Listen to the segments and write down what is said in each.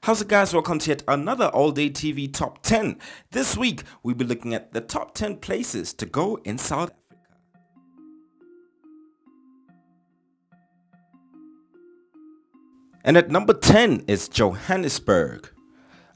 How's it, guys? Welcome to yet another all-day TV top 10. This week, we'll be looking at the top 10 places to go in South Africa. And at number 10 is Johannesburg.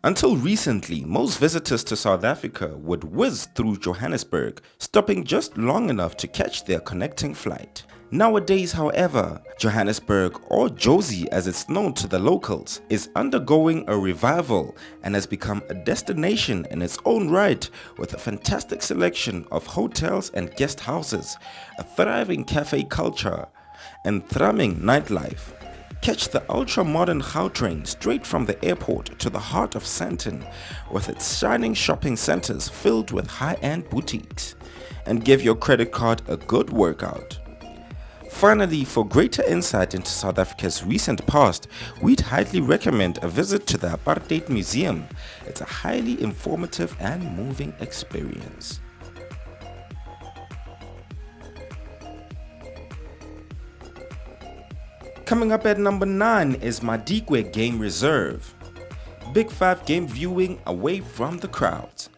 Until recently, most visitors to South Africa would whiz through Johannesburg, stopping just long enough to catch their connecting flight. Nowadays, however, Johannesburg, or Jozi as it's known to the locals, is undergoing a revival and has become a destination in its own right, with a fantastic selection of hotels and guest houses, a thriving cafe culture, and thrumming nightlife. Catch the ultra-modern Gautrain straight from the airport to the heart of Sandton, with its shining shopping centers filled with high-end boutiques, and give your credit card a good workout. Finally, for greater insight into South Africa's recent past, we'd highly recommend a visit to the Apartheid Museum. It's a highly informative and moving experience. Coming up at number 9 is Madikwe Game Reserve. Big 5 game viewing away from the crowds.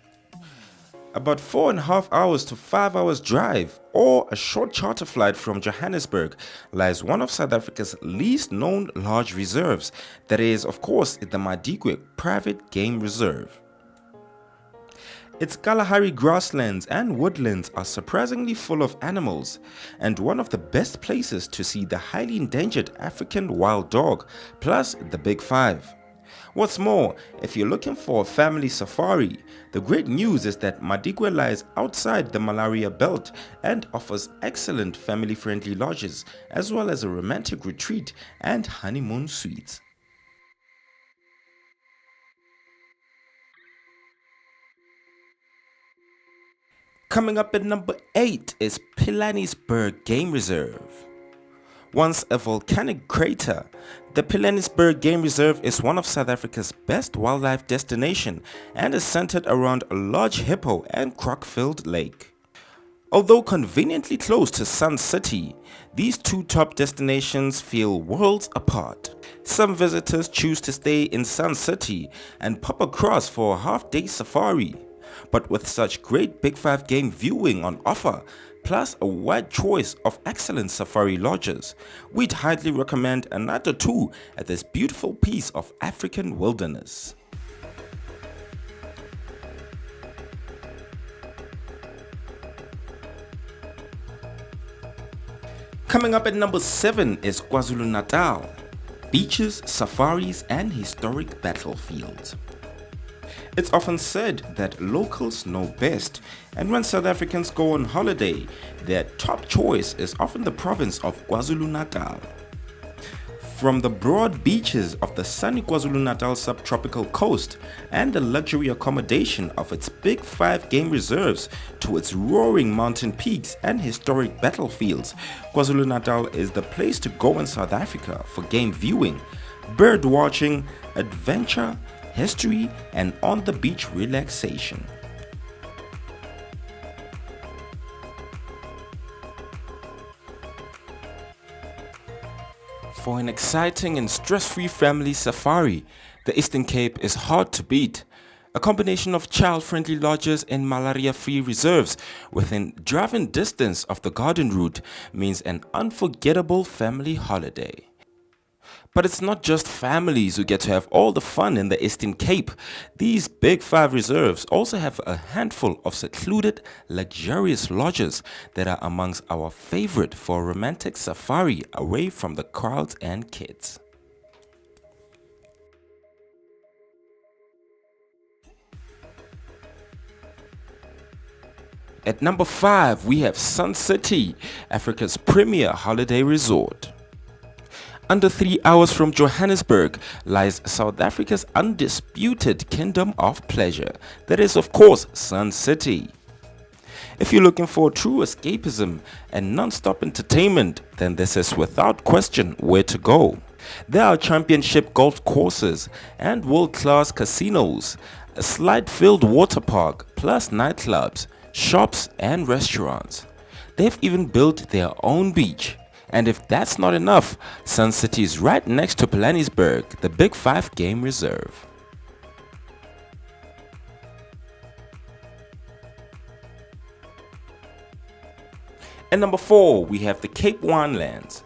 About 4.5 hours to 5 hours drive or a short charter flight from Johannesburg lies one of South Africa's least known large reserves, that is, of course, the Madikwe Private Game Reserve. Its Kalahari grasslands and woodlands are surprisingly full of animals, and one of the best places to see the highly endangered African wild dog, plus the Big 5. What's more, if you're looking for a family safari, the great news is that Madikwe lies outside the malaria belt and offers excellent family-friendly lodges, as well as a romantic retreat and honeymoon suites. Coming up at number 8 is Pilanesberg Game Reserve. Once a volcanic crater, the Pilanesberg Game Reserve is one of South Africa's best wildlife destinations and is centered around a large hippo and croc-filled lake. Although conveniently close to SunCity, these two top destinations feel worlds apart. Some visitors choose to stay in SunCity and pop across for a half-day safari. But with such great Big 5 game viewing on offer, plus a wide choice of excellent safari lodges, we'd highly recommend a night or two at this beautiful piece of African wilderness. Coming up at number 7 is Zulu Natal. Beaches, safaris and historic battlefields. It's often said that locals know best, and when South Africans go on holiday, their top choice is often the province of Zulu Natal. From the broad beaches of the sunny Zulu Natal subtropical coast and the luxury accommodation of its Big 5 game reserves to its roaring mountain peaks and historic battlefields, Zulu Natal is the place to go in South Africa for game viewing, bird watching, adventure, history and on-the-beach relaxation. For an exciting and stress-free family safari, the Eastern Cape is hard to beat. A combination of child-friendly lodges and malaria-free reserves within driving distance of the garden route means an unforgettable family holiday. But it's not just families who get to have all the fun in the Eastern Cape. These Big 5 reserves also have a handful of secluded, luxurious lodges that are amongst our favorite for a romantic safari away from the crowds and kids. At number 5, we have SunCity, Africa's premier holiday resort. Under 3 hours from Johannesburg lies South Africa's undisputed kingdom of pleasure, that is of course SunCity. If you're looking for true escapism and non-stop entertainment, then this is without question where to go. There are championship golf courses and world-class casinos, a slide-filled water park, plus nightclubs, shops and restaurants. They've even built their own beach. And if that's not enough, SunCity is right next to Pilanesberg, the Big 5 game reserve. At number 4, we have the Cape Winelands,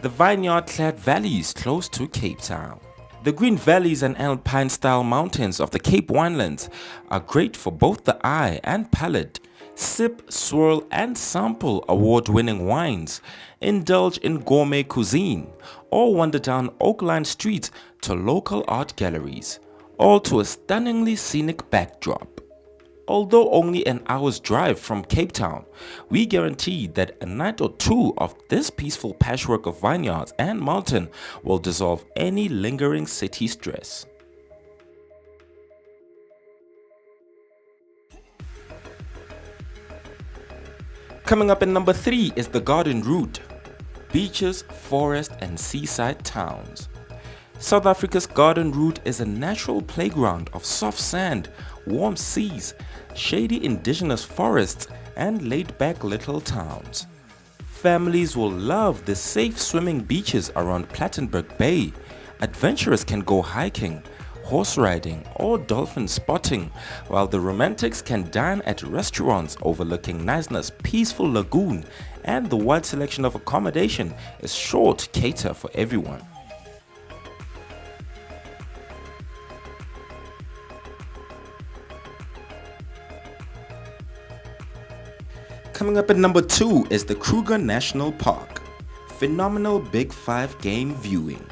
the vineyard-clad valleys close to Cape Town. The green valleys and alpine-style mountains of the Cape Winelands are great for both the eye and palate. Sip, swirl and sample award-winning wines, indulge in gourmet cuisine, or wander down oak-lined streets to local art galleries, all to a stunningly scenic backdrop. Although only an hour's drive from Cape Town, we guarantee that a night or two of this peaceful patchwork of vineyards and mountain will dissolve any lingering city stress. Coming up in number 3 is the Garden Route, beaches, forest and seaside towns. South Africa's Garden Route is a natural playground of soft sand, warm seas, shady indigenous forests and laid-back little towns. Families will love the safe swimming beaches around Polansburg Bay. Adventurers can go hiking, horse riding or dolphin spotting, while the romantics can dine at restaurants overlooking Knysna's peaceful lagoon, and the wide selection of accommodation is sure to cater for everyone. Coming up at number 2 is the Kruger National Park. Phenomenal Big 5 game viewing.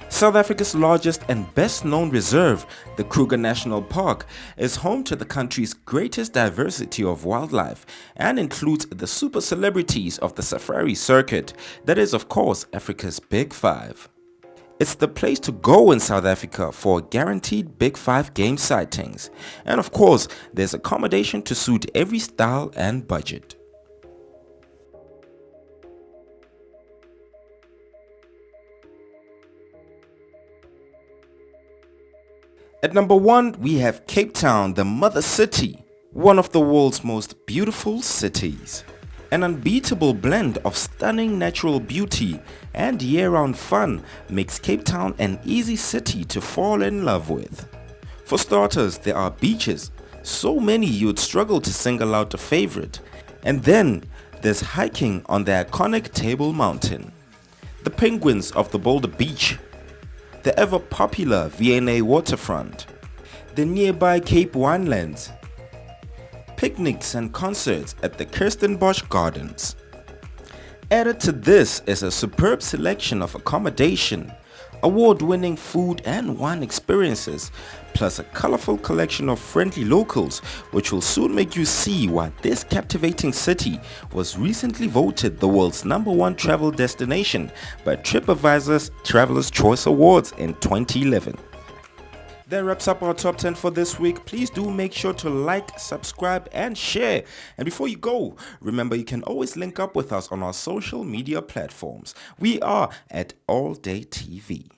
South Africa's largest and best known reserve, the Kruger National Park, is home to the country's greatest diversity of wildlife and includes the super celebrities of the safari circuit, that is of course Africa's Big 5. It's the place to go in South Africa for guaranteed Big 5 game sightings, and of course there's accommodation to suit every style and budget. At number 1, we have Cape Town, the mother city, one of the world's most beautiful cities. An unbeatable blend of stunning natural beauty and year-round fun makes Cape Town an easy city to fall in love with. For starters, there are beaches, so many you'd struggle to single out a favorite. And then there's hiking on the iconic Table Mountain, the penguins of the Boulder Beach, the ever-popular V&A waterfront, the nearby Cape Winelands, picnics and concerts at the Kirstenbosch Gardens. Added to this is a superb selection of accommodation, award-winning food and wine experiences, plus a colorful collection of friendly locals, which will soon make you see why this captivating city was recently voted the world's #1 travel destination by TripAdvisor's Traveler's Choice Awards in 2011. That wraps up our top 10 for this week. Please do make sure to like, subscribe and share. And before you go, remember you can always link up with us on our social media platforms. We are at All Day TV.